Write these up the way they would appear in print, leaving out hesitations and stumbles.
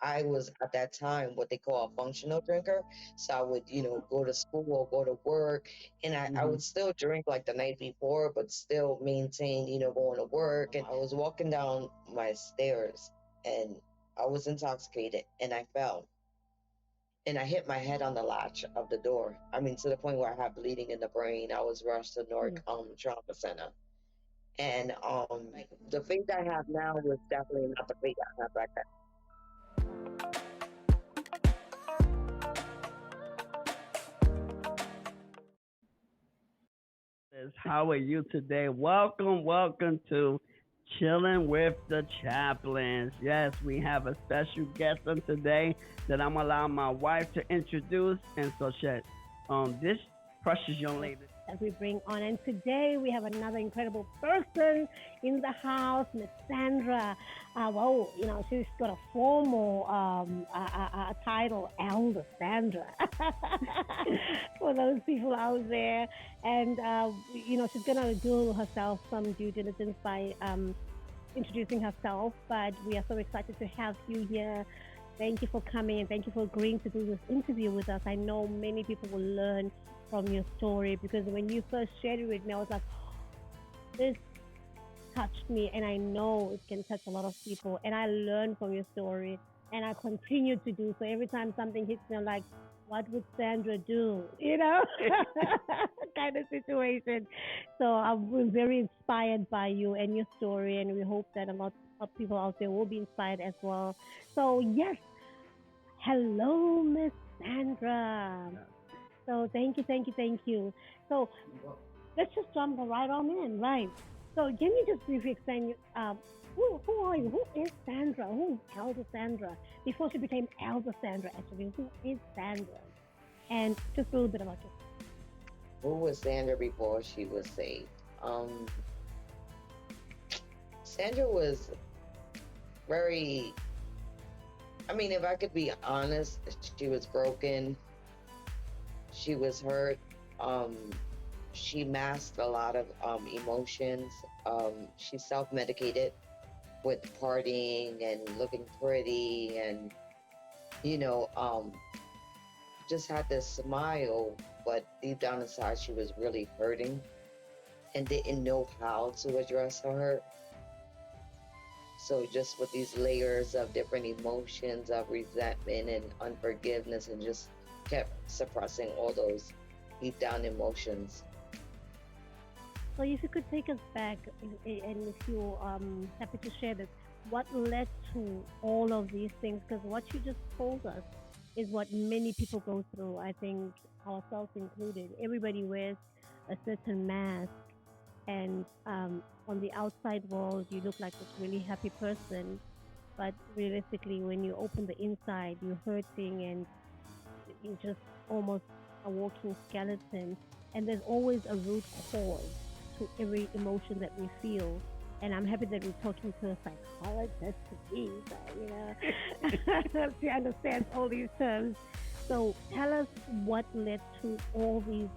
I was at that time what they call a functional drinker. So I would, go to school or go to work, and I Mm-hmm. would still drink like the night before, but still maintain, going to work. And I was walking down my stairs and I was intoxicated and I fell and I hit my head on the latch of the door. I mean, to the point where I had bleeding in the brain. I was rushed to Newark Trauma Center. And the faith I have now was definitely not the faith I had back then. How are you today? Welcome, welcome to Chilling with the Chaplins. Yes, we have a special guest on today that I'm allowing my wife to introduce. And so, this precious young lady. That we bring on. And today we have another incredible person in the house, Miss Sandra. Well, she's got a formal title, Elder Sandra, for those people out there. And, she's going to do herself some due diligence by introducing herself. But we are so excited to have you here. Thank you for coming and thank you for agreeing to do this interview with us. I know many people will learn from your story because when you first shared it with me, I was like, this touched me, and I know it can touch a lot of people. And I learned from your story, and I continue to do so. Every time something hits me, I'm like, what would Sandra do? Kind of situation. So I'm very inspired by you and your story, and we hope that a lot of people out there will be inspired as well. So, yes, hello, Miss Sandra. So thank you, thank you, thank you. So let's just jump right on in, right? So can you just briefly explain who are you? Who is Sandra? Who is Elder Sandra? Before she became Elder Sandra, actually, who is Sandra? And just a little bit about you. Who was Sandra before she was saved? Um, Sandra was very, I mean, if I could be honest, she was broken. She was hurt. Um, she masked a lot of emotions. She self medicated with partying and looking pretty and, you know, um, just had this smile, but deep down inside, she was really hurting and didn't know how to address her hurt. So just with these layers of different emotions of resentment and unforgiveness, and just kept suppressing all those deep down emotions. So if you could take us back, and if you happy to share this, what led to all of these things? Because what you just told us is what many people go through. I think ourselves included. Everybody wears a certain mask, and on the outside world, you look like this really happy person. But realistically, when you open the inside, you're hurting and you're just almost a walking skeleton. And there's always a root cause to every emotion that we feel. And I'm happy that we're talking to a psychologist to be, she understands all these terms. So tell us what led to all these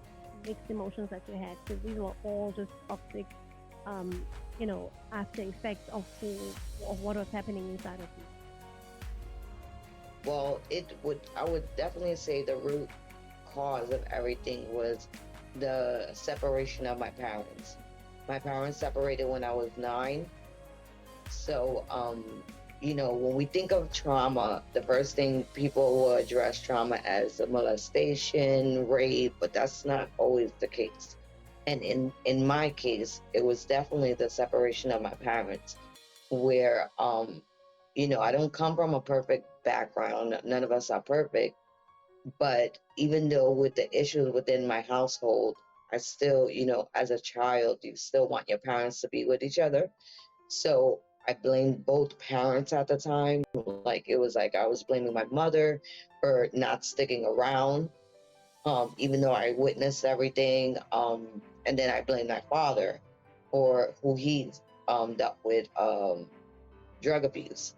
mixed emotions that you had, because these were all just toxic, um, after effects of what was happening inside of you. Well, I would definitely say the root cause of everything was the separation of my parents. My parents separated when I was 9. So, when we think of trauma, the first thing people will address trauma as a molestation, rape, but that's not always the case. And in my case, it was definitely the separation of my parents, where I don't come from a perfect background. None of us are perfect, but even though with the issues within my household, I still, as a child, you still want your parents to be with each other. So I blamed both parents at the time. Like it was like I was blaming my mother for not sticking around, even though I witnessed everything. And then I blamed my father for who he dealt with drug abuse.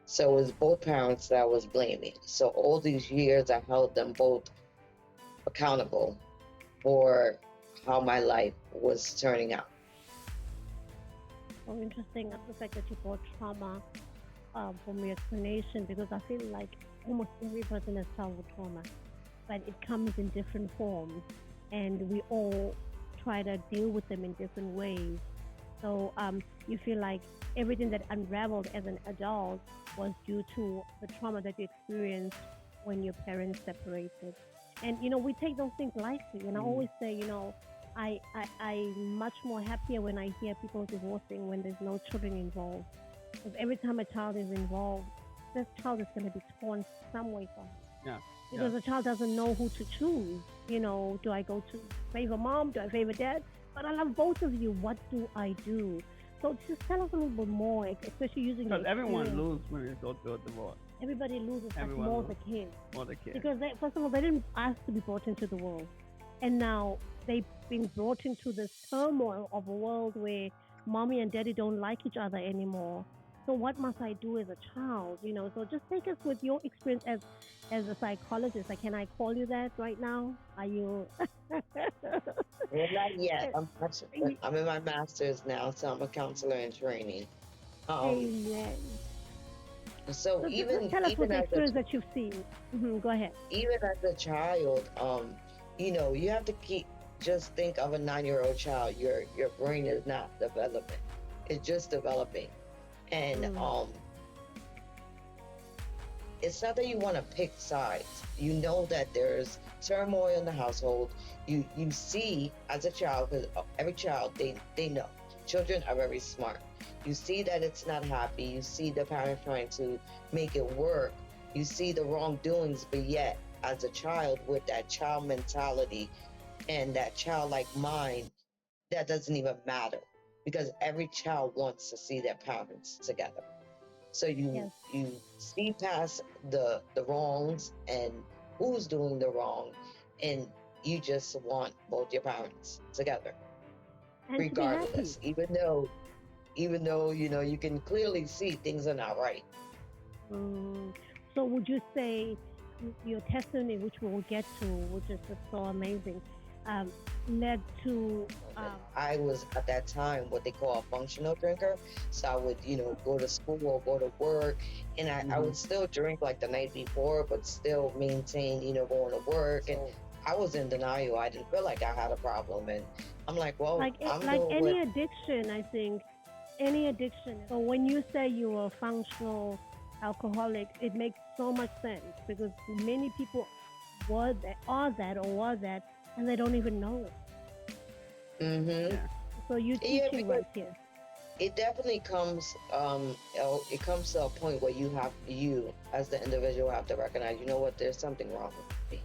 So it was both parents that I was blaming. So all these years, I held them both accountable for how my life was turning out. So interesting, the fact that you brought trauma from your explanation because I feel like almost every person has childhood trauma, but it comes in different forms, and we all try to deal with them in different ways. So you feel like everything that unraveled as an adult was due to the trauma that you experienced when your parents separated. And we take those things lightly. And I Mm. always say, I'm much more happier when I hear people divorcing when there's no children involved. Because every time a child is involved, this child is going to be torn some way from Yeah. Yeah. because the child doesn't know who to choose. Do I go to favor mom? Do I favor dad? But I love both of you. What do I do? So just tell us a little bit more, especially using your Because everyone experience. loses when they go through a divorce. Everybody loses, but Everyone more loses the kids. more the kids. Because first of all, they didn't ask to be brought into the world. And now they've been brought into this turmoil of a world where mommy and daddy don't like each other anymore. So what must I do as a child? So just take us with your experience as a psychologist. Like, can I call you that right now? Are you? Well, not yet. I'm in my master's now, so I'm a counselor in training. Um, Amen. so So just even tell us with even the as a experience that you've seen. Go ahead. even as a child, you have to just think of a 9-year-old child. Your brain is not developing; it's just developing, and Mm. it's not that you want to pick sides. You know that there's turmoil in the household. You see as a child, because every child they know. Children are very smart. You see that it's not happy. You see the parent trying to make it work. You see the wrongdoings, but yet as a child with that child mentality and that childlike mind, that doesn't even matter because every child wants to see their parents together. So you Yes. you see past the wrongs and who's doing the wrong, and you just want both your parents together, And to be happy. regardless. Even though you can clearly see things are not right. Mm. So would you say your testimony, which we will get to, which is just so amazing, um, led to I was at that time what they call a functional drinker. So I would, go to school or go to work, and I Hmm. would still drink like the night before, but still maintain, going to work. And I was in denial. I didn't feel like I had a problem. And I'm like, well, I'm like doing what. any addiction? I think any addiction. So when you say you're a functional alcoholic, it makes so much sense because many people are that or were that, and they don't even know it. Mm-hmm. Yeah. So you're Yeah, teaching because right here. it definitely comes, it comes to a point where you as the individual have to recognize, you know what, there's something wrong with me.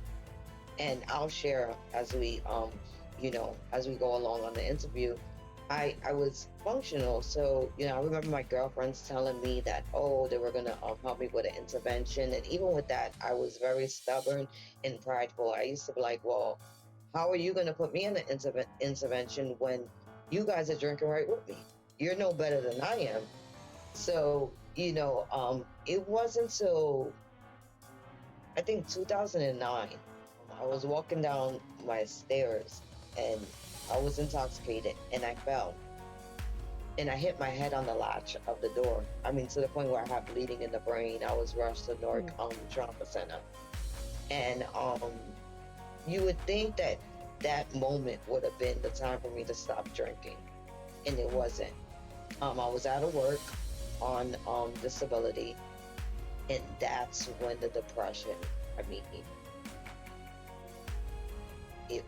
And I'll share as we go along on the interview. I was functional, so I remember my girlfriends telling me that, oh, they were gonna help me with an intervention, and even with that, I was very stubborn and prideful. I used to be like, well, how are you gonna put me in an intervention when you guys are drinking right with me? You're no better than I am. So it wasn't until I think 2009. I was walking down my stairs and I was intoxicated and I fell and I hit my head on the latch of the door. I mean, to the point where I had bleeding in the brain. I was rushed to Newark Mm. Trauma Center. And you would think that that moment would have been the time for me to stop drinking, and it wasn't. I was out of work on disability, and that's when the depression. I mean, it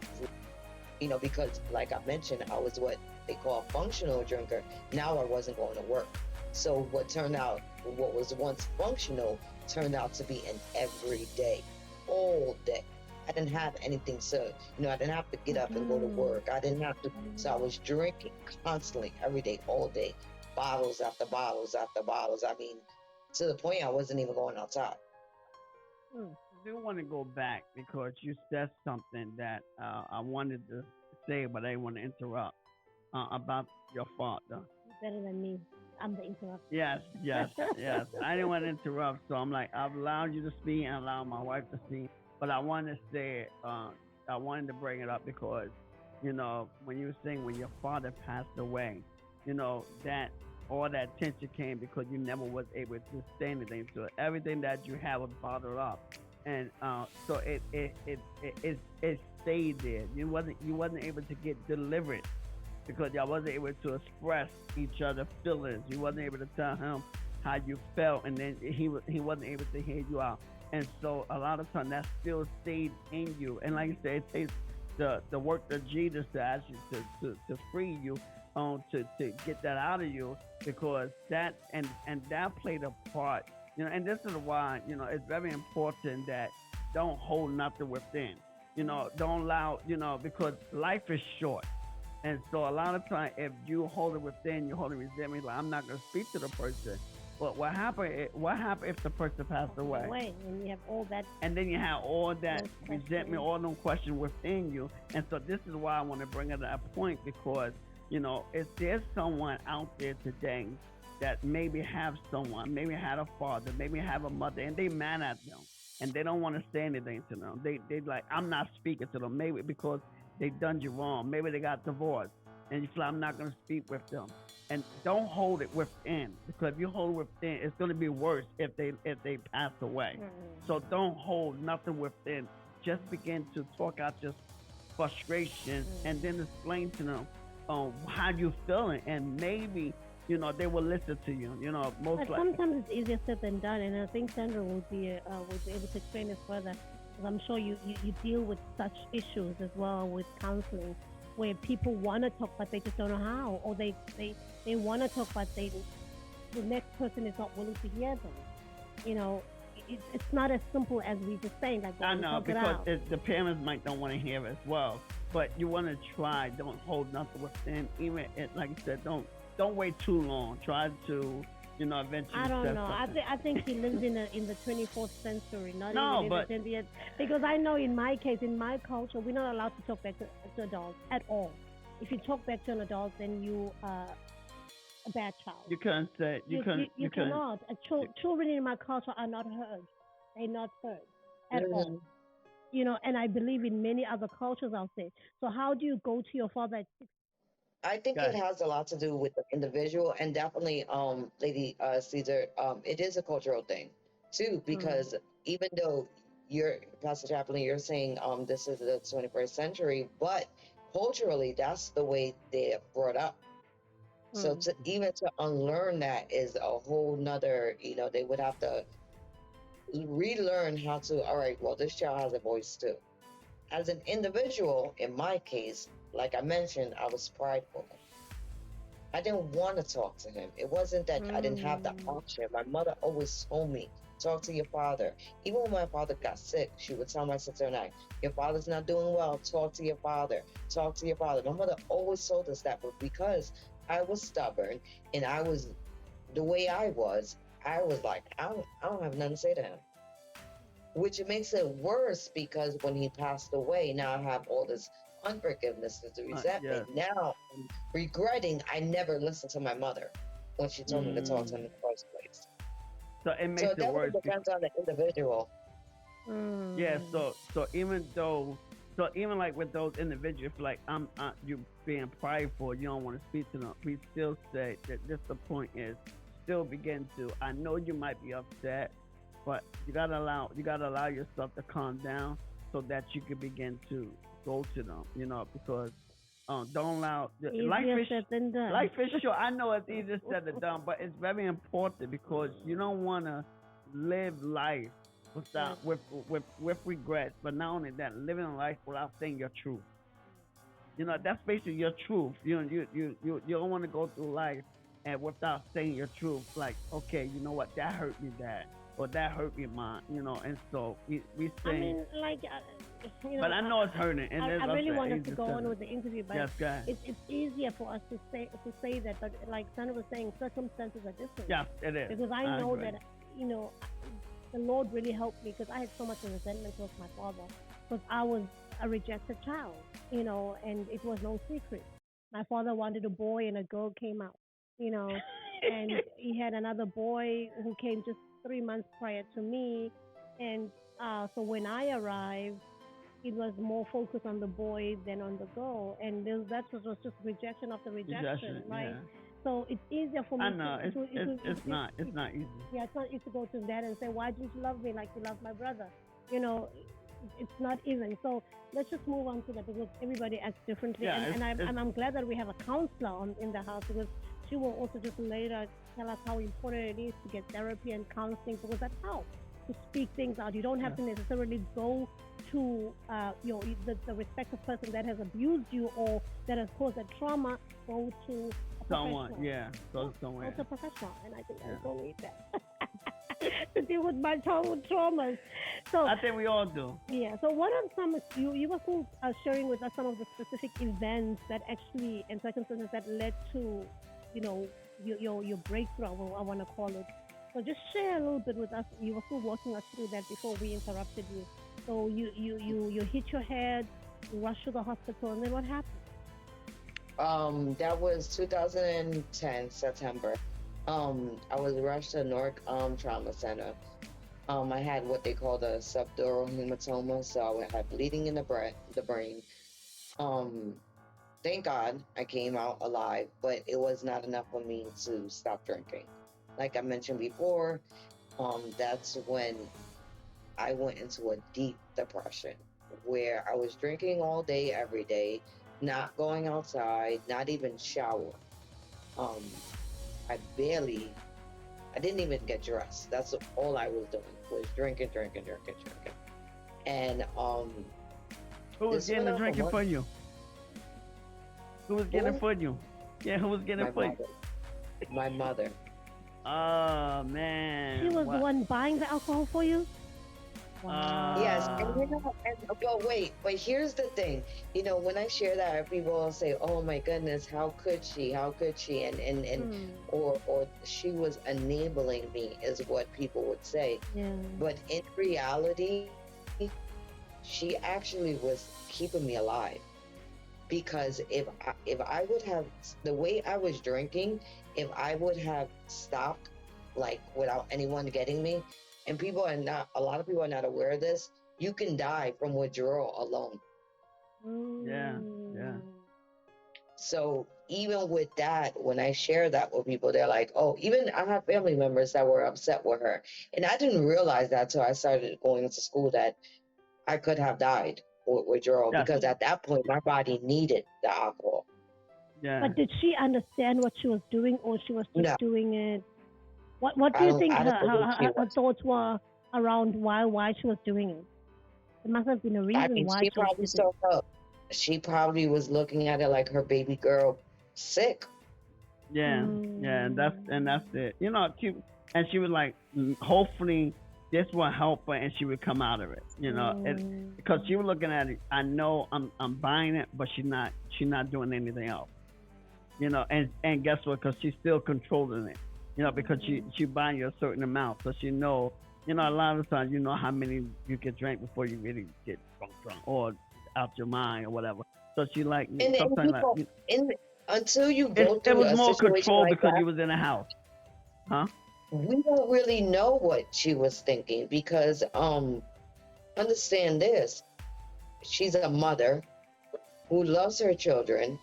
because like I mentioned, I was what they call a functional drinker. Now I wasn't going to work. So what was once functional turned out to be an everyday, all day. I didn't have anything, so I didn't have to get up and go to Mm. work. I didn't have to, so I was drinking constantly, every day, all day, bottles after bottles after bottles. I mean, to the point I wasn't even going outside. Mm. I do want to go back because you said something that I wanted to say, but I didn't want to interrupt about your father. Better than me. I'm the interrupter. Yes, yes, yes. I didn't want to interrupt, so I'm like, I've allowed you to speak and allowed my wife to speak, but I wanted to say, I wanted to bring it up because, when you were saying when your father passed away, that all that tension came because you never was able to say anything. So everything that you have was bottled up, and so it stayed there. You wasn't able to get delivered because y'all wasn't able to express each other's feelings. You wasn't able to tell him how you felt, and then he wasn't able to hear you out. And so a lot of times that still stayed in you. And like I said, it takes the work of Jesus to ask you to free you, to get that out of you, because and that played a part. And this is why it's very important that don't hold nothing within. Don't allow, because life is short. And so a lot of time, if you hold it within, you hold it resentment, like I'm not going to speak to the person. But what happened if the person passed away? Away, and you have all that. And then you have all that Those resentment, questions. all those questions within you. And so this is why I want to bring it to that point, because if there's someone out there today that maybe have someone, maybe had a father, maybe have a mother, and they mad at them, and they don't want to say anything to them. They like, I'm not speaking to them, maybe because they done you wrong, maybe they got divorced, and you feel like, I'm not going to speak with them. And don't hold it within, because if you hold it within, it's going to be worse if they pass away. So don't hold nothing within. Just begin to talk out your frustrations, and then explain to them how you feeling, and maybe they will listen to you. Most But likely. sometimes it's easier said than done, and I think Sandra will be able to explain this further. Because I'm sure you deal with such issues as well with counseling, where people want to talk but they just don't know how, or they want to talk but the next person is not willing to hear them. You know, it's not as simple as we just saying like, go I and know, talk it because out. the parents might don't want to hear it as well, but you want to try. Don't hold nothing within. Even like I said, don't wait too long. Try to eventually I don't set know. something. I think he lives in the 24th century, not No, even in the but 20th. Because I know in my case, in my culture, we're not allowed to talk back to adults at all. If you talk back to an adult, then you are a bad child. you couldn't say you You you, couldn't you you couldn't. cannot. Children in my culture are not heard. They're not heard at all. Hmm. And I believe in many other cultures out there. So how do you go to your father at 6? I think it Good. has a lot to do with the individual, and definitely, Lady Caesar, it is a cultural thing too, Mm, because even though you're Pastor Chaplain, you're saying this is the 21st century, but culturally that's the way they're brought up. So mm. to even to unlearn that is a whole nother, they would have to relearn how to, all right, well, this child has a voice too. As an individual, in my case, like I mentioned, I was prideful. I didn't want to talk to him. It wasn't that I didn't have the Mm. option. My mother always told me, talk to your father. Even when my father got sick, she would tell my sister and I, your father's not doing well, talk to your father. Talk to your father. My mother always told us that, but because I was stubborn and I was the way I was like, I don't have nothing to say to him, which makes it worse because when he passed away, now I have all this unforgiveness, this resentment. Yes. Now I'm regretting I never listened to my mother when she told me to talk to him Mm. in the first place. So it So makes it it definitely worse. depends on the individual. Yeah, Mm. so even like with those individuals, if like you being prideful, you don't want to speak to them. We still say that this the point is still begin to. I know you might be upset, but you gotta allow yourself to calm down so that you can begin to go to them. Because don't allow Easier said than done. life is short. I know it's easier said than done, but it's very important because you don't want to live life Yes. without with regrets. But not only that, living a life without saying your truth. That's basically your truth. You don't want to go through life and without saying your truth. Like, okay, you know what, that hurt me bad, or that hurt me mom. And so we I saying, mean, like, but I know it's hurting, and I as I really said, want us to easy go said on it. with the interview, but Yes, guys. it's easier for us to say that. But like Sandra was saying, circumstances are different. Yes, it is. Because I I know agree. that you know the Lord really helped me because I had so much resentment towards my father because I was a rejected child, and it was no secret. My father wanted a boy and a girl came out, you know, and he had another boy who came just 3 months prior to me, and so when I arrived, it was more focused on the boy than on the girl, and that was just rejection after rejection, Rejection, right? yeah. So it's easier for I me know it's not easy. yeah, it's not easy to go to dad and say, why didn't you love me like you love my brother? You know, it's not even. So let's just move on to that because everybody acts differently. Yeah, And I'm glad that we have a counselor in the house because she will also just later tell us how important it is to get therapy and counseling because that helps to speak things out. You don't have yeah. to necessarily go to the respective person that has abused you or that has caused a trauma. Go to a Someone, professional. yeah, Yeah, go somewhere. also professional, and I think I Yeah. also need that to deal with my childhood traumas. So I think we all do. yeah. So what are some you were still sharing with us some of the specific events that actually and circumstances that led to you know your breakthrough? I want to call it. So just share a little bit with us. You were still walking us through that before we interrupted you. So you hit your head, you rushed to the hospital, and then what happened? That was 2010 September. I was rushed to Newark Trauma Center. I had what they call the subdural hematoma, so I had bleeding in the brain. Um, thank God I came out alive, but it was not enough for me to stop drinking. Like I mentioned before, that's when I went into a deep depression where I was drinking all day, every day, not going outside, not even shower. Um, I barely, I didn't even get dressed. That's all I was doing was drinking, drinking, drinking, drinking. And Who was this getting went the on for drinking for months. you? Who was getting it Who? for you? Yeah, who was getting My it for you? mother. My mother. Oh She man, was the what? one buying the alcohol for you. Yes, and Uh, you know, and but wait, but here's the thing. You know, when I share that, people will say, "Oh my goodness, how could she? How could she?" And Hmm. or she was enabling me, is what people would say. Yeah. But in reality, she actually was keeping me alive because if I would have the way I was drinking, if I would have stopped like without anyone getting me, and people are not a lot of people are not aware of this, you can die from withdrawal alone. yeah, yeah. Mm. So even with that, when I share that with people, they're like, "Oh," even I have family members that were upset with her, and I didn't realize that till I started going into school that I could have died with withdrawal Yes, because at that point my body needed the alcohol. yeah. But did she understand what she was doing, or she was just No, doing it? What do you think I don't believe she her was. thoughts were around why she was doing it? There must have been a I reason mean, why she she probably did it. saw her. She probably was looking at it like her baby girl sick. Yeah, yeah, and Mm. that's it. You know, she was like, hopefully this will help her and she would come out of it. You know, Mm. because she was looking at it. I know I'm buying it, but she's not doing anything else. You know, and guess what? Because she's still controlling it. You know, because Mm. she buying you a certain amount, so she know. You know, a lot of times you know how many you can drink before you really get drunk or out your mind or whatever. So she like And sometimes like people, in until you go it through was a more situation control like because that, you was in the house, huh? we don't really know what she was thinking because understand this. She's a mother who loves her children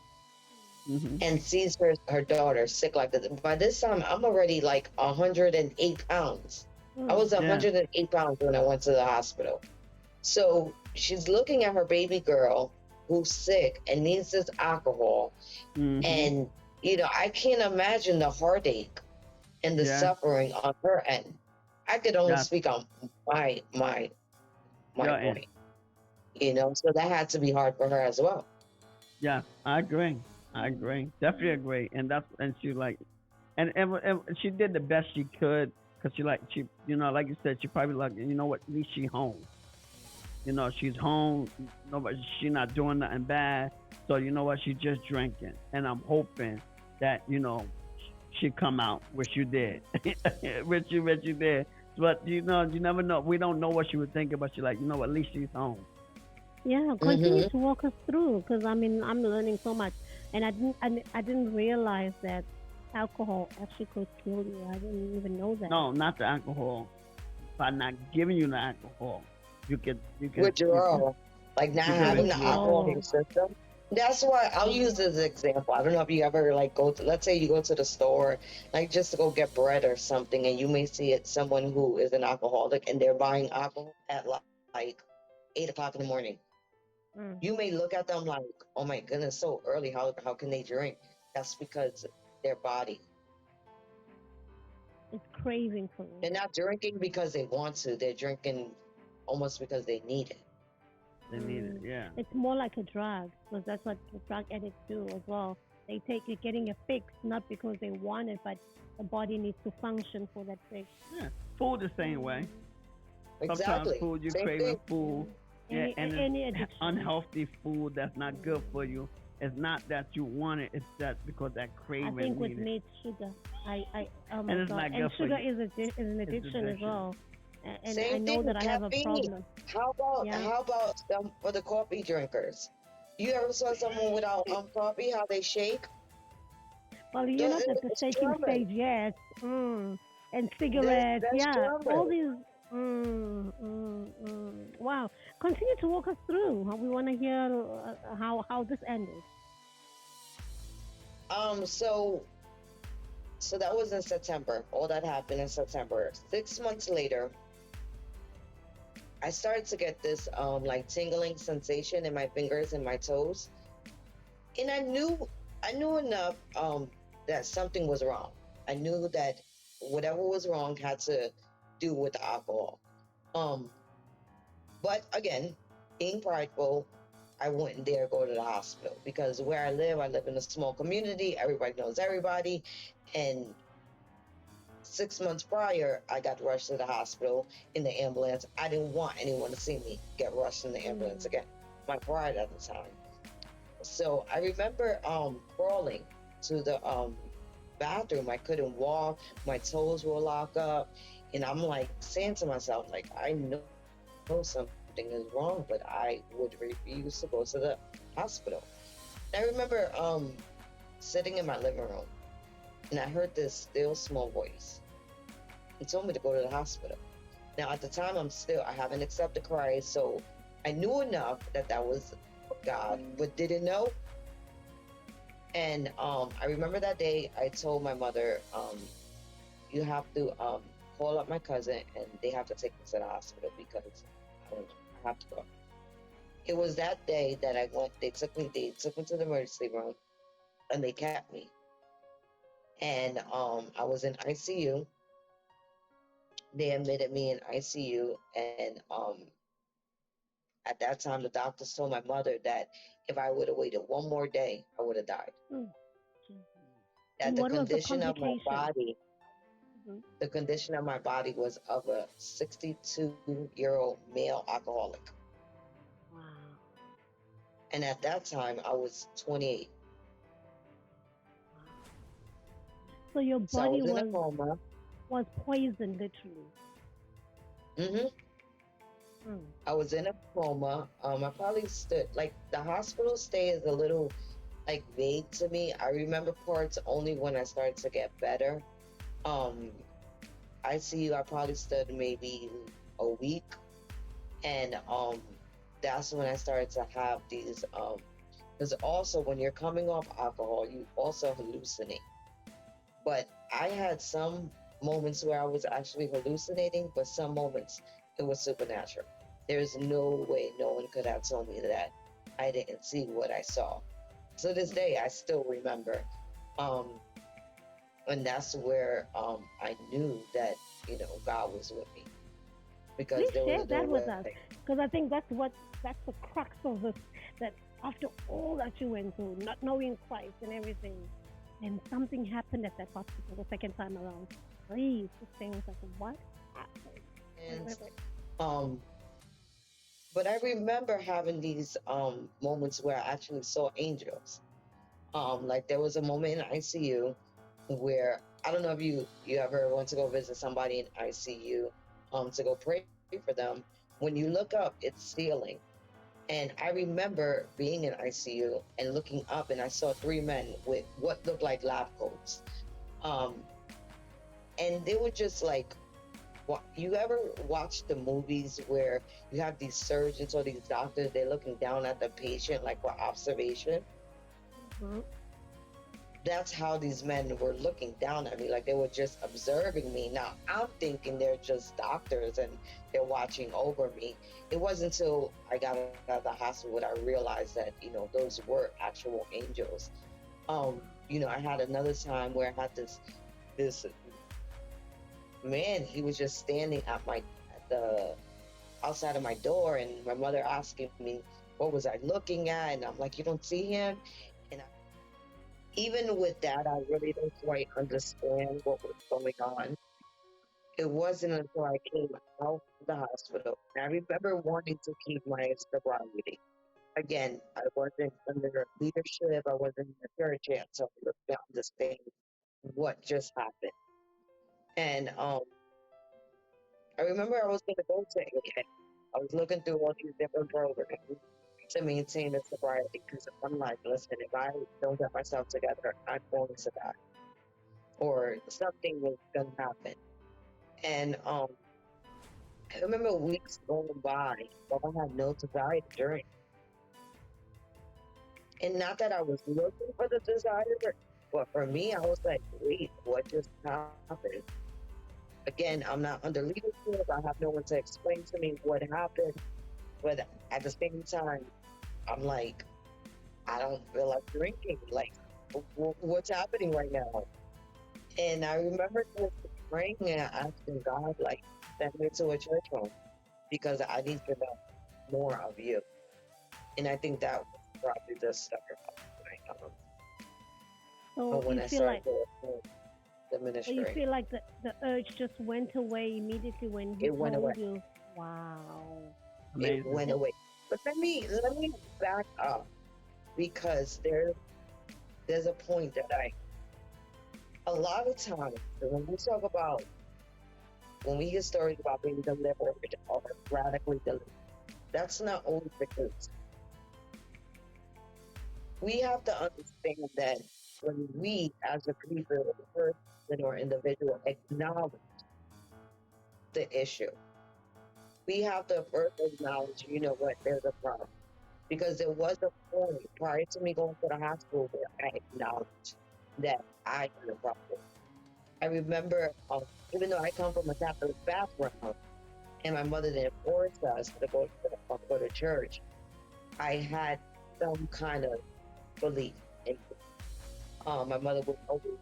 Hmm. and sees her daughter sick like this. By this time, I'm already like 108 pounds. I Mm. was Yeah. 108 pounds when I went to the hospital. So she's looking at her baby girl who's sick and needs this alcohol. Hmm. And, you know, I can't imagine the heartache and the Yeah. suffering on her end. I could only Yeah. speak on my my my Yeah. And point, you know, so that had to be hard for her as well. yeah, I agree. I agree. Definitely agree. And she like and she did the best she could because she like you said she probably like what at least she home. She's home. Nobody. She not doing nothing bad. So you know what? She just drinking. And I'm hoping that she come out, which you did, which you did. But you never know. We don't know what she was thinking, but she like, at least she's home. Yeah, continue Hmm. to walk us through because I mean I'm learning so much, and I didn't realize that alcohol actually could kill you. I didn't even know that. No, not the alcohol. By not giving you the alcohol, you could Withdrawal, like not you could having the withdraw. alcohol in Withdrawal. your system. That's why I'll use this as an example. I don't know if you ever like go to, let's say you go to the store, like just to go get bread or something, and you may see it someone who is an alcoholic and they're buying alcohol at like 8 o'clock in the morning. Mm. You may look at them like, oh my goodness, so early. How can they drink? That's because their body. It's craving for me. They're not drinking because they want to. They're drinking almost because they need it. They need it. Yeah. It's more like a drug because that's what the drug addicts do as well. They take it getting a fix not because they want it, but the body needs to function for that fix. Yeah. Food the same way. Sometimes Exactly. food you Same craving thing. food. Yeah, and Any it's addiction. unhealthy food that's not good for you. It's not that you want it. It's that because that I craving think with need it. me it's sugar. Oh my And it's god! not And good for sugar you. is an It's addiction as addiction. well. And I Same know thing. that I have a Caffeine. problem. How about Yeah. how about for the coffee drinkers? You ever saw someone without coffee? How they shake? Well, you're not at the It's shaking German. stage yet. And cigarettes, That's yeah, all German. these. Wow. Continue to walk us through. We want to hear how this ended. So that was in September. All that happened in September. 6 months later, I started to get this like tingling sensation in my fingers and my toes, and I knew enough that something was wrong. I knew that whatever was wrong had to do with the alcohol. Um, but again, being prideful, I wouldn't dare go to the hospital because where I live in a small community. Everybody knows everybody, and 6 months prior, I got rushed to the hospital in the ambulance. I didn't want anyone to see me get rushed in the ambulance Mm. again. My pride at the time. So I remember crawling to the bathroom. I couldn't walk. My toes were locked up, and I'm like saying to myself, like, I know something is wrong, but I would refuse to go to the hospital. And I remember sitting in my living room, and I heard this still small voice. He told me to go to the hospital. Now, at the time, I haven't accepted Christ, so I knew enough that that was God, but didn't know. And I remember that day, I told my mother, you have to call up my cousin, and they have to take me to the hospital because I don't know, I have to go. It was that day that I went. They took me to the emergency room, and they kept me. And I was in ICU. They admitted me in ICU, and at that time, the doctors told my mother that if I would have waited one more day, I would have died. Mm. That And what was the complication? Mhm. the condition of my body was of a 62-year-old male alcoholic. Wow. And at that time, I was 28. So your So I body was in a coma. was poisoned literally. hmm Mm. I was in a coma. I probably stood, like, the hospital stay is a little, like, vague to me. I remember parts only when I started to get better. Um, ICU, I probably stood maybe a week. And that's when I started to have these, because also when you're coming off alcohol, you also hallucinate. But I had some moments where I was actually hallucinating, but some moments it was supernatural. There's no way no one could have told me that I didn't see what I saw. To this day, I still remember. Um, and that's where I knew that, God was with me because Please there share was no that with way. us because I think that's the crux of this. That after all that you went through, not knowing Christ and everything, and something happened at that hospital the second time around. Please, just saying like what And happened? um, but I remember having these moments where I actually saw angels. Like there was a moment in ICU where I don't know if you ever went to go visit somebody in ICU to go pray for them. When you look up, it's ceiling. And I remember being in ICU and looking up, and I saw three men with what looked like lab coats. Um, and they were just like You ever watch the movies where you have these surgeons or these doctors, they're looking down at the patient like for observation? Mhm. That's how these men were looking down at me, like they were just observing me. Now I'm thinking they're just doctors and they're watching over me. It wasn't until I got out of the hospital that I realized that, those were actual angels. I had another time where I had this man, he was just standing at the outside of my door, and my mother asking me what was I looking at, and I'm like, you don't see him. And even with that, I really don't quite understand what was going on. It wasn't until I came out of the hospital. And I remember wanting to keep my sobriety. Again, I wasn't under leadership, I wasn't in the church yet, so I looked down to understand what just happened. And I remember I was going to go to AA. I was looking through all these different programs to maintain the sobriety because I'm like, listen, if I don't get myself together, I'm going to die or something was going to happen. And I remember weeks going by, but I had no desire to drink. And not that I was looking for the desire, but for me, I was like, wait, what just happened? Again, I'm not under leadership. I have no one to explain to me what happened. But at the same time, I'm like, I don't feel like drinking. Like, what's happening right now? And I remember just praying and asking God, like, send me to a church home because I need to know more of you. And I think that was probably the start of So when you I feel started like the so you ministry. feel like the urge just went away immediately when he It went away. told you, wow. It Amazing. went away. But let me back up because there's a point that a lot of times when we hear stories about being delivered or radically delivered, that's not always the case. We have to understand that when we, as a people, person or individual, acknowledge the issue, we have to first acknowledge, what, there's a problem. Because there was a point prior to me going to the hospital where I acknowledged that I had a problem. I remember, even though I come from a Catholic background and my mother didn't force us to go to church, I had some kind of belief in it. My mother would always,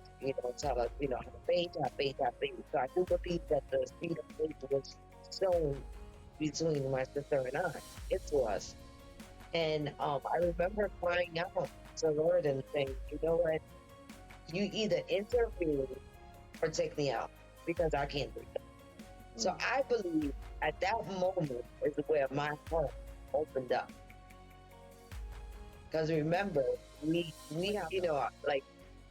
tell us, have faith, have faith, have faith. So I do believe that the seed of faith was sown between my sister and I. It was. And I remember crying out to the Lord and saying, you know what? You either intervene or take me out because I can't do it. So I believe at that moment is where my heart opened up. Because remember, we have, like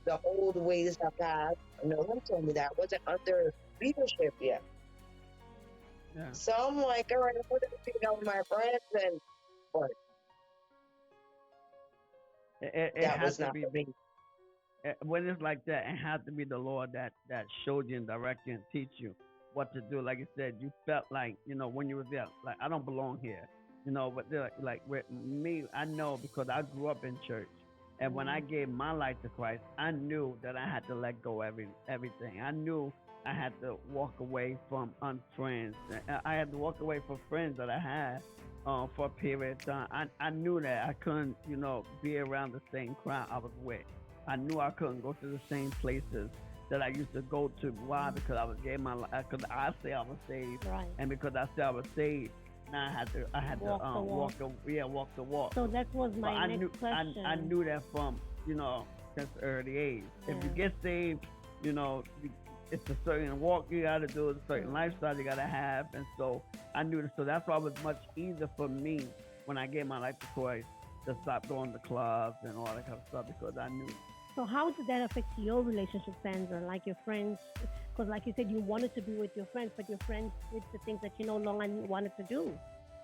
the old ways have passed. No one told me that. I wasn't under leadership yet. Yeah. So I'm like, all right, I'm going to be out with my friends, and but It that has was to not be for me. when it's like that. It has to be the Lord that showed you and directed you and teach you what to do. Like you said, you felt like when you were there, like I don't belong here. But they're like with me, I know because I grew up in church. And when I gave my life to Christ, I knew that I had to let go everything. I knew I had to walk away from unfriends. I had to walk away from friends that I had for a period of time. I knew that I couldn't, be around the same crowd I was with. I knew I couldn't go to the same places that I used to go to. Why? Because I was gave my life. Because I say I was saved, Right. and because I said I was saved, now I had to Walk the walk. walk the walk. So that was So my I next knew I question. knew that from since early age. If you Yeah. get saved, it's a certain walk you got to do, a certain lifestyle you got to have, and so I knew that. So that's why it was much easier for me when I gave my life to Christ to stop going to clubs and all that kind of stuff because I knew. So how did that affect your relationship, Sandra? Like your friends, because like you said, you wanted to be with your friends, but your friends did the things that you no longer wanted to do.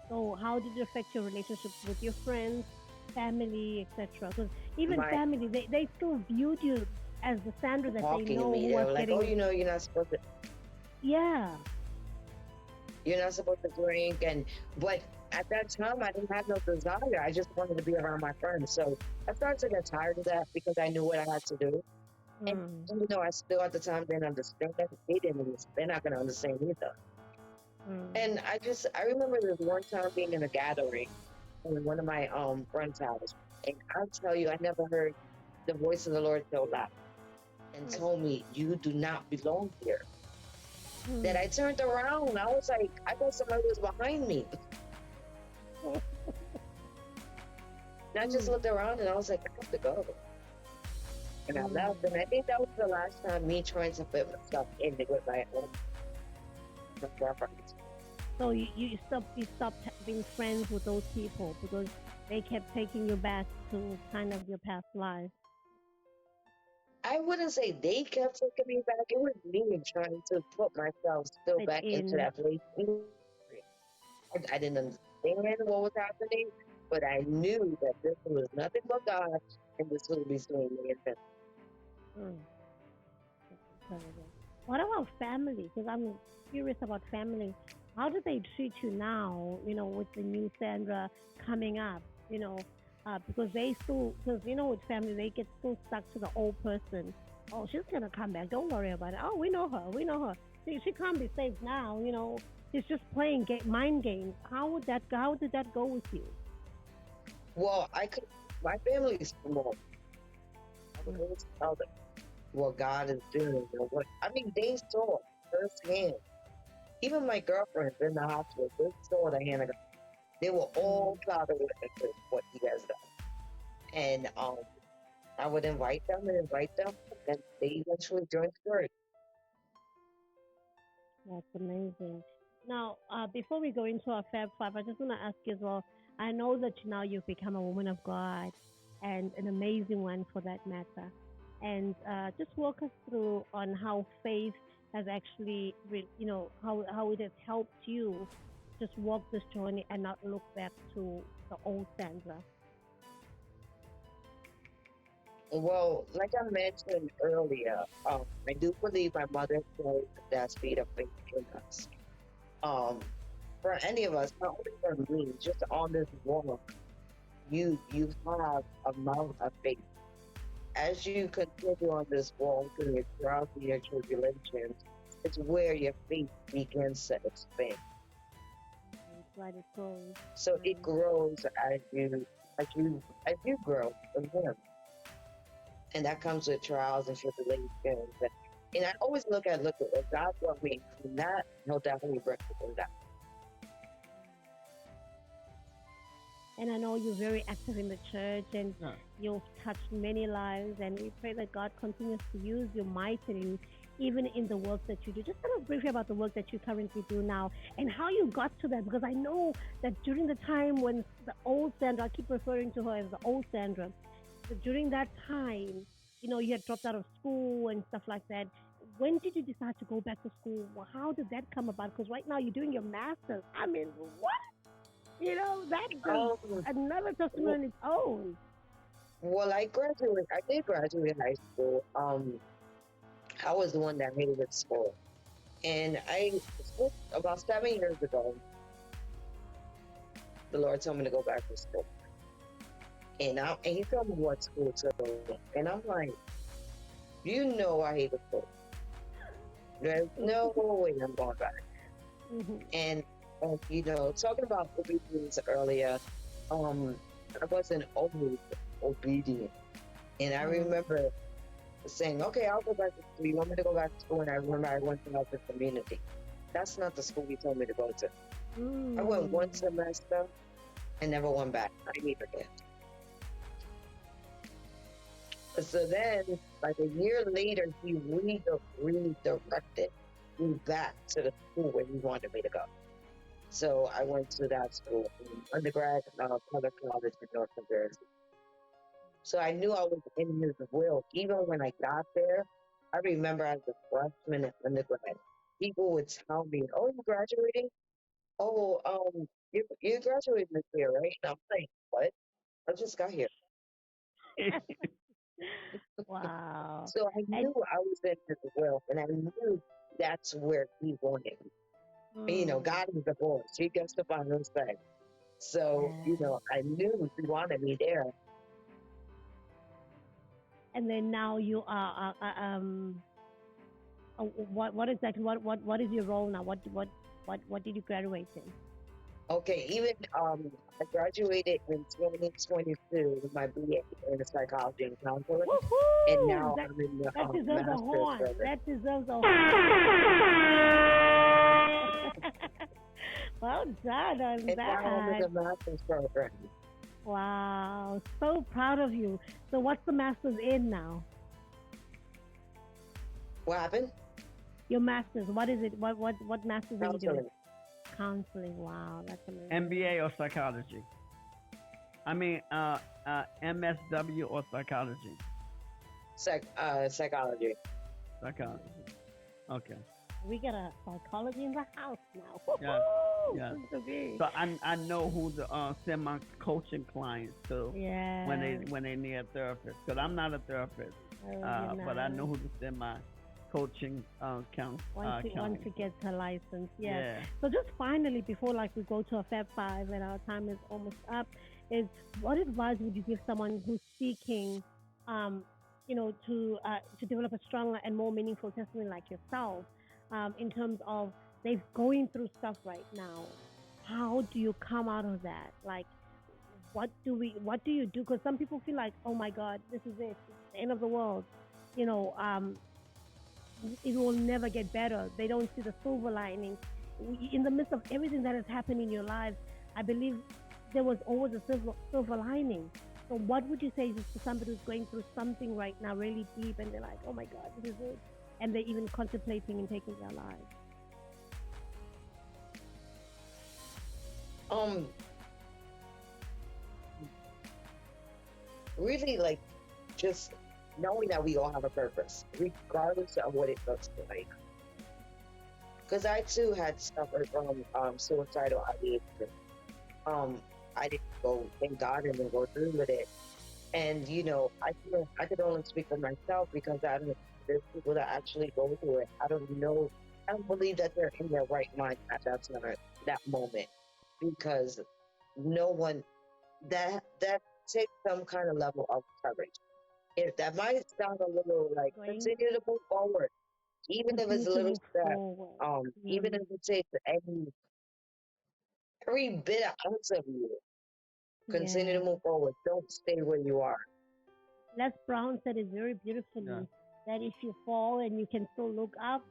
So how did it affect your relationships with your friends, family, etc.? Because even My family, they still viewed you as the Sandra that they Talking to know me, who they was were like, "Oh, getting, you're not supposed to." yeah. You're not supposed to drink. And but at that time, I didn't have no desire. I just wanted to be around my friends. So I started to get tired of that because I knew what I had to do. And Mm. even though I still at the time didn't understand, they didn't. They're not going to understand either. Mm. And I remember this one time being in a gathering in one of my friends' house, and I'll tell you, I never heard the voice of the Lord so loud and Mm. told me, "You do not belong here." That Mm. I turned around, I was like, I thought somebody was behind me, and I just Mm. looked around and I was like, I have to go, and I Mm. left. And I think that was the last time me trying to fit myself in with my own preference. So you stopped being friends with those people because they kept taking you back to kind of your past life. I wouldn't say they kept taking me back. It was me trying to put myself still Fit back into in. that place. I didn't understand what was happening, but I knew that this was nothing but God, and this was between me and him. Mm. That's incredible. What about family? Because I'm curious about family. How do they treat you now? With the new Sandra coming up. Because they still, because with family, they get so stuck to the old person. Oh, she's gonna come back. Don't worry about it. Oh, we know her. We know her. She can't be saved now. She's just playing mind games. How would that? How did that go with you? Well, I could. My family is small. I would Mm. always tell them what God is doing, and what I mean. They saw firsthand. Even my girlfriends in the hospital, they saw the hand of God. They were all Mm. clouded witnesses what He has done, and I would invite them, and they eventually joined the church. That's amazing. Now, before we go into our Fab Five, I just want to ask you as well. I know that now you've become a woman of God and an amazing one for that matter. And just walk us through on how faith has actually, how it has helped you just walk this journey and not look back to the old Sandra. Well, like I mentioned earlier, I do believe my mother placed that seed of faith in us. Um, for any of us, not only for me, just on this walk, you have a amount of faith. As you continue on this walk and your trials and your tribulations, it's where your faith begins to expand. That's right, it goes. So it Mm. grows as you grow in Him, and that comes with trials and tribulations. And I always look at if God brought me from that, He'll definitely bring me from that. And I know you're very active in the church and Yeah. you've touched many lives. And we pray that God continues to use you mightily, even in the work that you do. Just tell us briefly about the work that you currently do now and how you got to that. Because I know that during the time when the old Sandra, I keep referring to her as the old Sandra, but during that time, you had dropped out of school and stuff like that. When did you decide to go back to school? Well, how did that come about? Because right now you're doing your master's. I mean, what? That's just Um, another w- testimony on its own. well, I did graduate high school. I was the one that hated school, and about 7 years ago, the Lord told me to go back to school, and He told me what school to go, and I'm like, I hate school. There's no way I'm going back. Hmm. And, talking about obedience earlier, um, I wasn't always obedient. And I Hmm. remember saying, okay, I'll go back to school. You want me to go back to school? And I remember I went to the community. That's not the school he told me to go to. I went one Mm. semester and never went back. I never did. So then, like a year later, he redirected me back to the school where he wanted me to go. So I went to that school, undergrad, public college in North New Jersey. So I knew I was in his will. Even when I got there, I remember as a freshman in undergrad, people would tell me, "Oh, you graduating? Oh, you graduated this year, right?" And I'm like, "What? I just got here." Wow. So I And knew I was in his will, and I knew that's where he wanted me. God is the boss. He gets the final say. So, Yeah. I knew he wanted me there. And then now you are what exactly what is your role now? What did you graduate in? Okay, even I graduated in 2022 with my BA in psychology and counseling, and Woohoo! now I'm in the That deserves a master's horn. program. That deserves a horn. Well done on And now I'm in that. the master's program. Wow, so proud of you. So what's the master's in now? What happened? Your master's. What is it? What master's are you doing? Counseling. Counseling. Wow, that's amazing. MBA or psychology? I mean, MSW or psychology? Psychology. Psychology. Okay. We got a psychology in the house now. Yes. Woo-hoo! Yes. Good to be. So I know who to send my coaching clients to Yeah. when they need a therapist. Because I'm not a therapist, but I know who to send my coaching once you get the license. Yes. Yeah. So just finally, before we go to a Fab 5 and our time is almost up, is what advice would you give someone who's seeking, to develop a stronger and more meaningful testimony like yourself, in terms of they're going through stuff right now? How do you come out of that? Like, what do you do? Because some people feel like, oh my God, this is it, it's the end of the world. It will never get better. They don't see the silver lining. In the midst of everything that has happened in your life, I believe there was always a silver lining. So what would you say to somebody who's going through something right now really deep and they're like, oh my God, this is it. And they're even contemplating and taking their lives? Really, just knowing that we all have a purpose, regardless of what it looks like. Because I too had suffered from suicidal ideation. I didn't go, thank God, I didn't go through with it. And I could only speak for myself because there's people that actually go through it. I don't know. I don't believe that they're in their right mind at that moment, because no one that takes some kind of level of courage. If that might sound a little continue to move forward, even if it's a little step, even if it takes every bit of ounce of you, continue to move forward. Don't stay where you are. Les Brown said it very beautifully, that if you fall and you can still look up,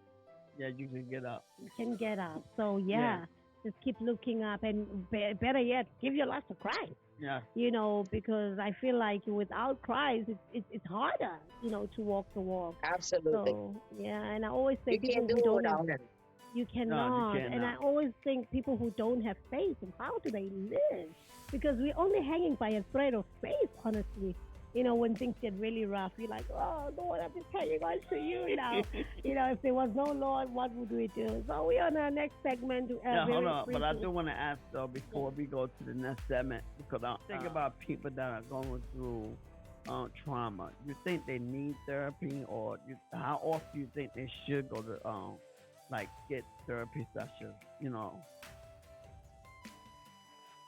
you can get up. You can get up. So just keep looking up, and better yet, give your life to Christ. Yeah. Because I feel like without Christ, it's harder, to walk the walk. Absolutely. So, and I always say you can't do it without Him. You cannot. No, you and I always think people who don't have faith, how do they live? Because we're only hanging by a thread of faith, honestly. When things get really rough, you're like, oh, Lord, I'm just hanging on to you now. If there was no Lord, what would we do? So we're on our next segment. Hold on. But I do want to ask, though, before we go to the next segment, because I think about people that are going through trauma. You think they need therapy, or how often do you think they should go to, get therapy sessions,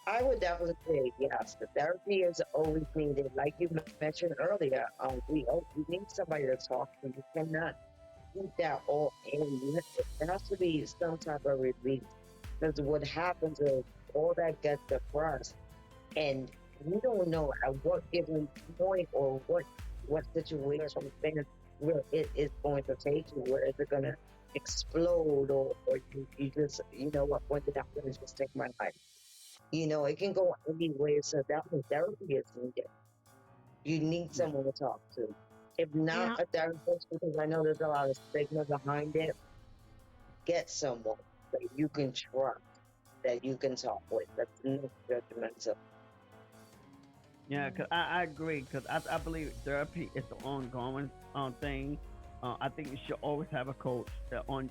I would definitely say yes. The therapy is always needed. Like you mentioned earlier, we need somebody to talk to. You cannot keep that all in. There has to be some type of release. Because what happens is all that gets suppressed, and we don't know at what given point or what situation where it is going to take you. Where is it going to explode, or you just, what, when did that going to just take my life? It can go any way. So definitely therapy is needed. You need someone to talk to. If not a therapist, because I know there's a lot of stigma behind it, get someone that you can trust, that you can talk with, that's not judgmental. Yeah, cause I agree. Cause I believe therapy is an ongoing thing. I think you should always have a coach. On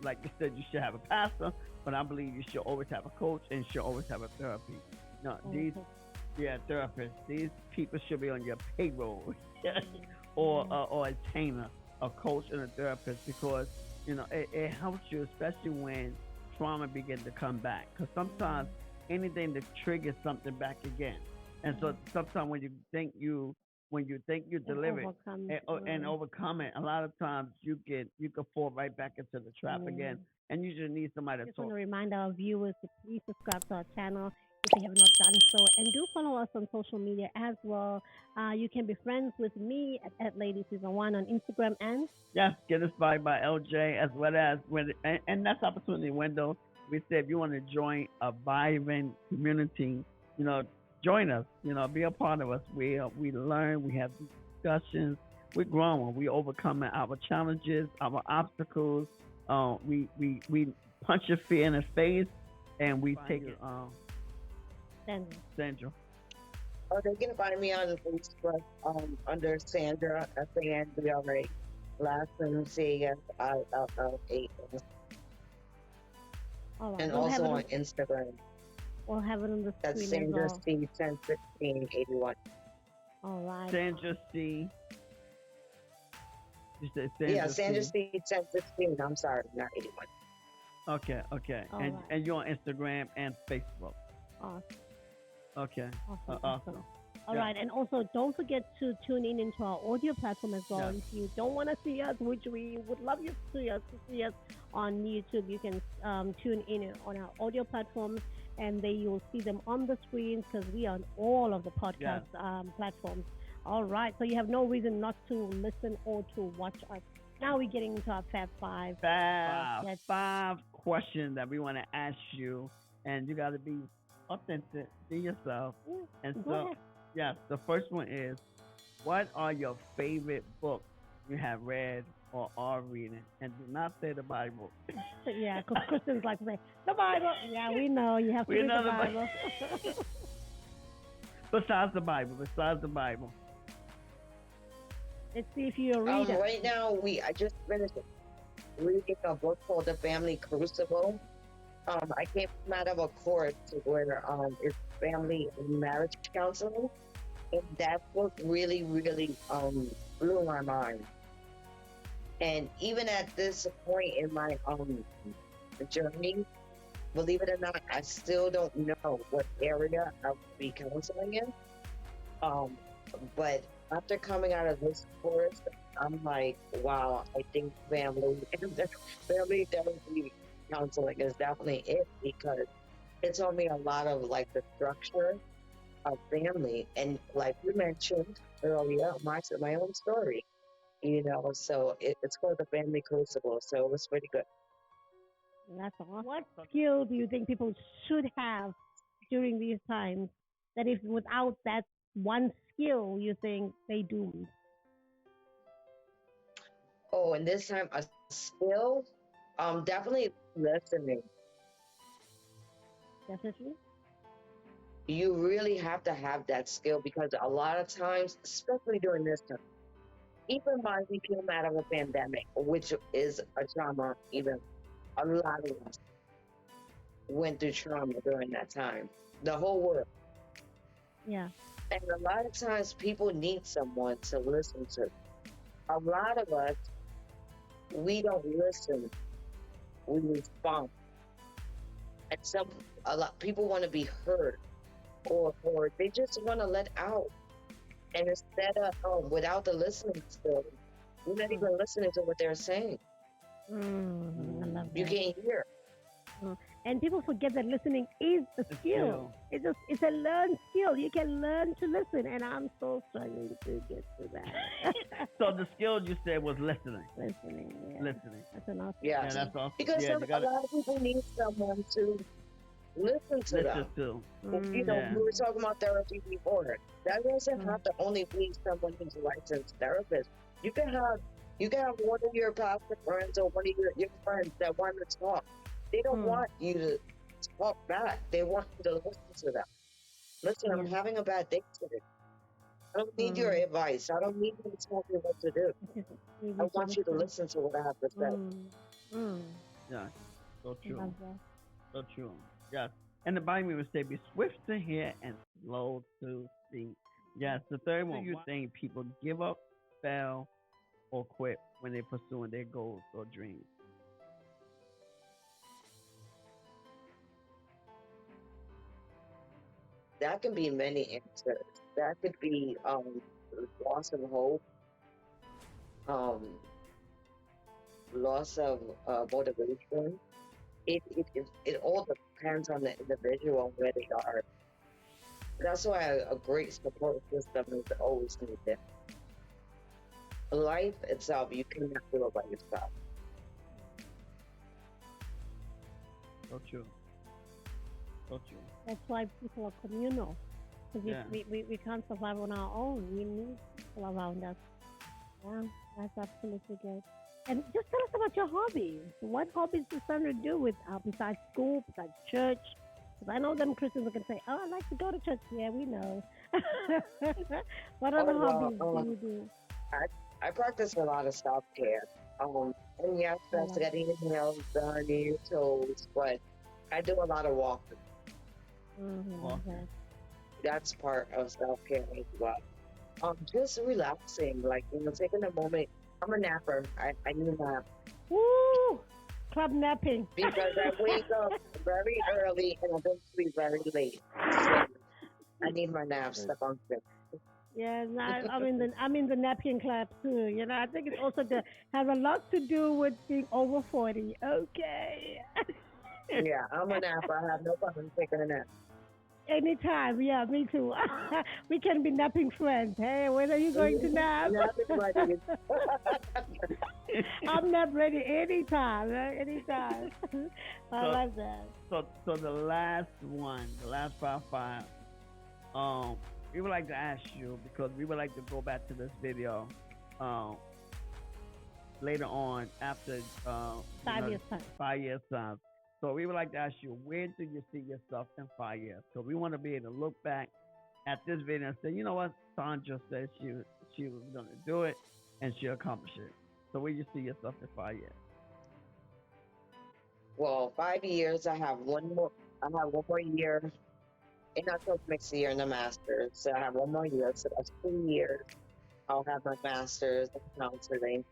like you said, you should have a pastor, but I believe you should always have a coach and you should always have a therapy. No, therapists. These people should be on your payroll, or a trainer, a coach, and a therapist, because it helps you, especially when trauma begin to come back. Because sometimes anything that triggers something back again. And so sometimes when you think you And deliver it overcome. and overcome it, a lot of times you can fall right back into the trap Yeah. again, and you just need somebody to Just want talk. to remind our viewers to please subscribe to our channel if you have not done so, and do follow us on social media as well. You can be friends with me at Lady Season One on Instagram and Yes, get inspired by LJ as well as and that's opportunity window. We say if you want to join a vibrant community, you know, join us. You know, be a part of us. We learn, we have discussions, we're growing, we overcoming our challenges, our obstacles. We punch your fear in the face, and we take it. Sandra. Sandra. Oh, they can find me on Facebook under Sandra Castillias. Last name CSILLA, All right, and we'll have also it on Instagram. we'll have it on the That's screen as Sandra well. C 101681. All right. Sandra C. You said Sandra Yeah, Sandra C. C 1016. I'm sorry, not 81. Okay, okay. All And right. and you're on Instagram and Facebook. Awesome. Okay. Awesome. Awesome. All Yeah. right, and also don't forget to tune in into our audio platform as well. Yeah. If you don't want to see us, which we would love you to see us on YouTube, you can tune in on our audio platforms, and then you'll see them on the screens because we are on all of the podcast platforms. All right, so you have no reason not to listen or to watch us. Now we're getting into our Fab Five. Yes. Five questions that we want to ask you, and you got to be authentic, be yourself. Yeah, And go so, ahead. yes, the first one is, what are your favorite books you have read or are reading? And do not say the Bible. Yeah, because Christians like to say the Bible. Yeah, we know you have to We read know the the Bible. Besides the Bible, besides the Bible. Let's see if you're a reader. Right now, I just finished reading a book called The Family Crucible. I came out of a course where it's family and marriage counseling, and that book really, really blew my mind. And even at this point in my journey, believe it or not, I still don't know what area I will be counseling in. But after coming out of this course, I'm like, wow, I think family therapy counseling is definitely it, because it taught me a lot of like the structure of family, and like you mentioned earlier, my own story, so it's called The Family Crucible, so it was pretty good. That's awesome. What skill do you think people should have during these times that if without that one skill you think they doomed? Oh, and this time a skill, definitely listening. Definitely. You really have to have that skill, because a lot of times, especially during this time, even when we came out of a pandemic, which is a trauma, even a lot of us went through trauma during that time, the whole world. Yeah. And a lot of times people need someone to listen to. A lot of us, we don't listen, we respond. And a lot people want to be heard, or they just want to let out. And instead of without the listening skill, you're not even listening to what they're saying. I love You that. can't hear. And people forget that listening is a skill. It's a learned skill. You can learn to listen, and I'm so struggling to get to that. So the skill you said was listening. Listening. Yeah. Listening. That's an awesome. Yeah, Yeah, that's awesome. because Yeah, a lot of people need someone to listen to listen them. to. We were talking about therapy before. That doesn't have to only be someone who's a licensed therapist. You can have one of your pastor friends or one of your friends that want to talk. They don't want you to talk back. They want you to listen to them. Listen, I'm having a bad day today. I don't need your advice. I don't need you to tell me what to do. I want you to listen to what I have to say. Yeah, so true. Love that. So true. Yes. And the Bible even say, be swift to hear and slow to speak. Yes. The third one, you think people give up, fail, or quit when they're pursuing their goals or dreams? that can be many answers. That could be loss of hope, um, loss of motivation. It all depends on the individual and where they are. That's why a great support system is always needed. Life itself, you cannot do it by yourself. So true. So true. That's why people are communal. Because Yeah. we can't survive on our own. We need people around us. Yeah, that's absolutely good. And just tell us about your hobbies. What hobbies does Sandra do with besides school, besides church? Because I know them Christians who can say, "Oh, I like to go to church." Yeah, we know. What Oh other well, hobbies do you do? I I practice a lot of self care. And yes, I that's love it. getting your nails done, your toes, but I do a lot of walking. Love Walking. that. That's part of self care as well. Just relaxing, like taking a moment. I'm a napper. I need a nap Woo! Club napping. because I wake up very early and I go to sleep very late. So I need my naps to function. Yes, I'm in the napkin club too. I think it also has a lot to do with being over 40. Okay. Yeah, I'm a napper. I have no problem taking a nap. Anytime, yeah, me too. We can be napping friends. Hey, when are you going to nap? Napping buddies. I'm nap ready anytime, right? Anytime. I So love that. so the last one, the last five, um, we would like to ask you because we would like to go back to this video, um, later on after you Five know years time. 5 years time. So we would like to ask you, where do you see yourself in 5 years? So we want to be able to look back at this video and say, you know what, Sandra said she was going to do it, and she accomplished it. So where you see yourself in 5 years? Well, 5 years. I have one more. I have one more year in October next year in the masters. So I have one more year. So that's 2 years. I'll have my master's in counseling.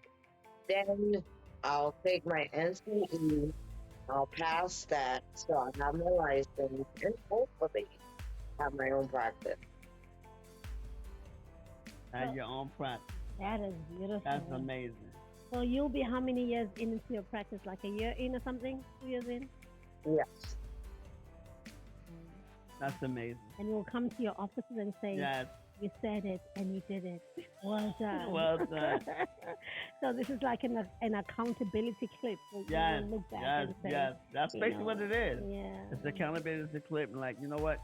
Then I'll take my NCE. I'll pass that. So I have my license and hopefully have my own practice. Have your own practice. That is beautiful. That's amazing. So you'll be how many years into your practice? Like a year in or something? 2 years in? Yes. That's amazing. And you'll come to your offices and say, Yes. you said it and you did it. Well done. Well done. So this is like an accountability clip. Where Yes. you look back Yes. and say, Yes. That's you basically know, what it is. yeah. It's accountability clip, and like, you know what?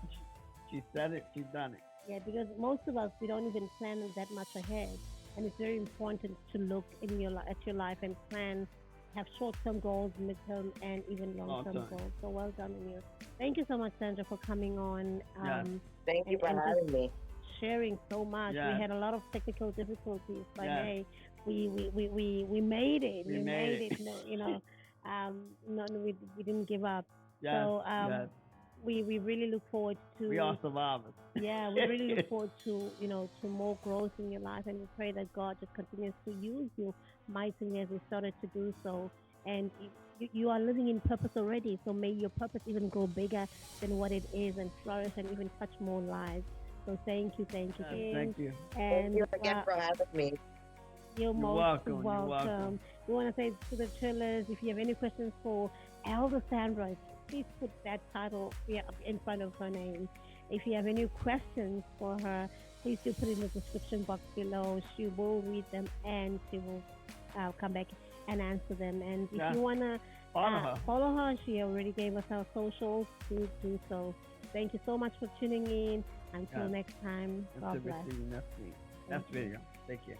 She said it. She done it. Yeah, because most of us, we don't even plan that much ahead. And it's very important to look at your life and plan, have short-term goals, mid-term, and even long-term Long-term. goals. So well done on you. Thank you so much, Sandra, for coming on. Yes. Thank you for and having me. sharing so much. Yes. We had a lot of technical difficulties, but Yes. hey, we made it. We made it. No, no, we didn't give up. Yes. So Yes. we really look forward to. We are survivors. Yeah, we really look forward to to more growth in your life, and we pray that God just continues to use you mightily as He started to do so. And you are living in purpose already, so may your purpose even grow bigger than what it is and flourish and even touch more lives. So thank you. Yes, thank you. And Thank you again for having me. you're most welcome, you're welcome. We want to say to the chillers, if you have any questions for Elder Sandra, please put that title in front of her name. If you have any questions for her, please do put it in the description box below. She will read them and she will come back and answer them. And if Yeah. you want to Follow her. she already gave us her socials. Please do so. Thank you so much for tuning in. Until Yeah. next time, God Until we bless. see you next week. Next video. Take care.